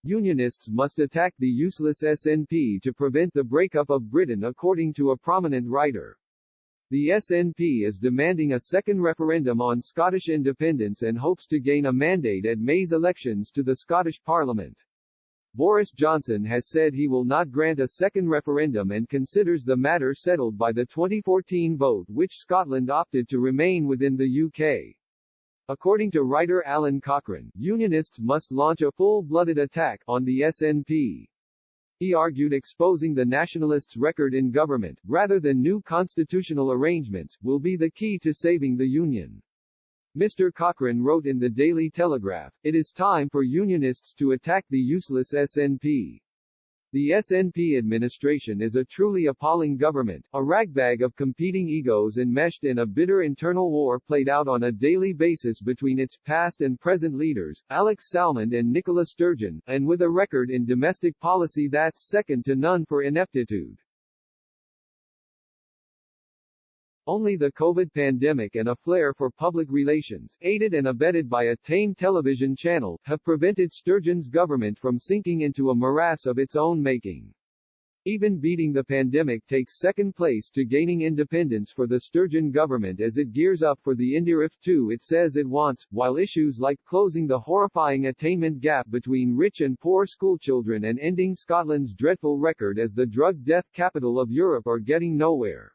Unionists must attack the useless SNP to prevent the breakup of Britain, according to a prominent writer. The SNP is demanding a second referendum on Scottish independence and hopes to gain a mandate at May's elections to the Scottish Parliament. Boris Johnson has said he will not grant a second referendum and considers the matter settled by the 2014 vote, which Scotland opted to remain within the UK. According to writer Alan Cochrane, Unionists must launch a full-blooded attack on the SNP. He argued exposing the nationalists' record in government, rather than new constitutional arrangements, will be the key to saving the Union. Mr. Cochrane wrote in the Daily Telegraph, "It is time for Unionists to attack the useless SNP. The SNP administration is a truly appalling government, a ragbag of competing egos enmeshed in a bitter internal war played out on a daily basis between its past and present leaders, Alex Salmond and Nicola Sturgeon, and with a record in domestic policy that's second to none for ineptitude. Only the COVID pandemic and a flair for public relations, aided and abetted by a tame television channel, have prevented Sturgeon's government from sinking into a morass of its own making. Even beating the pandemic takes second place to gaining independence for the Sturgeon government as it gears up for the Indirif II it says it wants, while issues like closing the horrifying attainment gap between rich and poor schoolchildren and ending Scotland's dreadful record as the drug death capital of Europe are getting nowhere.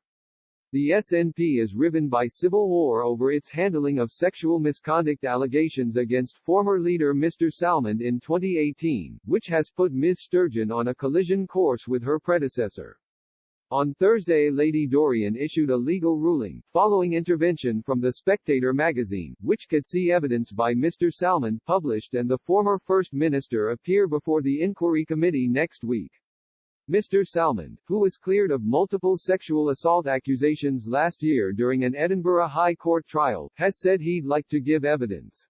The SNP is riven by civil war over its handling of sexual misconduct allegations against former leader Mr. Salmond in 2018, which has put Ms. Sturgeon on a collision course with her predecessor. On Thursday, Lady Dorian issued a legal ruling, following intervention from The Spectator magazine, which could see evidence by Mr. Salmond published and the former First Minister appear before the inquiry committee next week. Mr. Salmond, who was cleared of multiple sexual assault accusations last year during an Edinburgh High Court trial, has said he'd like to give evidence.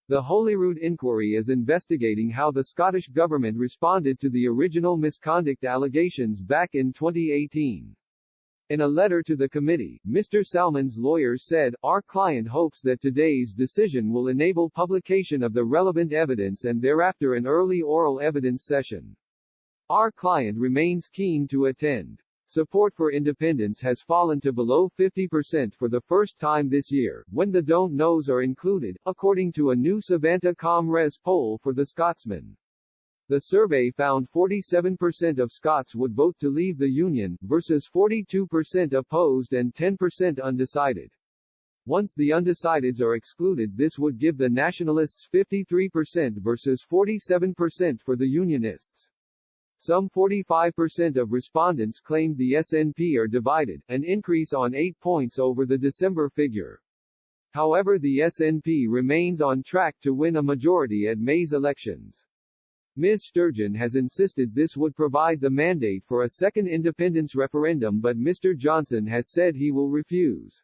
The Holyrood inquiry is investigating how the Scottish government responded to the original misconduct allegations back in 2018. In a letter to the committee, Mr. Salmond's lawyers said, "Our client hopes that today's decision will enable publication of the relevant evidence and thereafter an early oral evidence session. Our client remains keen to attend." Support for independence has fallen to below 50% for the first time this year, when the don't knows are included, according to a new Savanta ComRes poll for the Scotsman. The survey found 47% of Scots would vote to leave the Union, versus 42% opposed and 10% undecided. Once the undecideds are excluded, this would give the Nationalists 53% versus 47% for the Unionists. Some 45% of respondents claimed the SNP are divided, an increase on 8 points over the December figure. However, the SNP remains on track to win a majority at May's elections. Ms. Sturgeon has insisted this would provide the mandate for a second independence referendum, but Mr. Johnson has said he will refuse.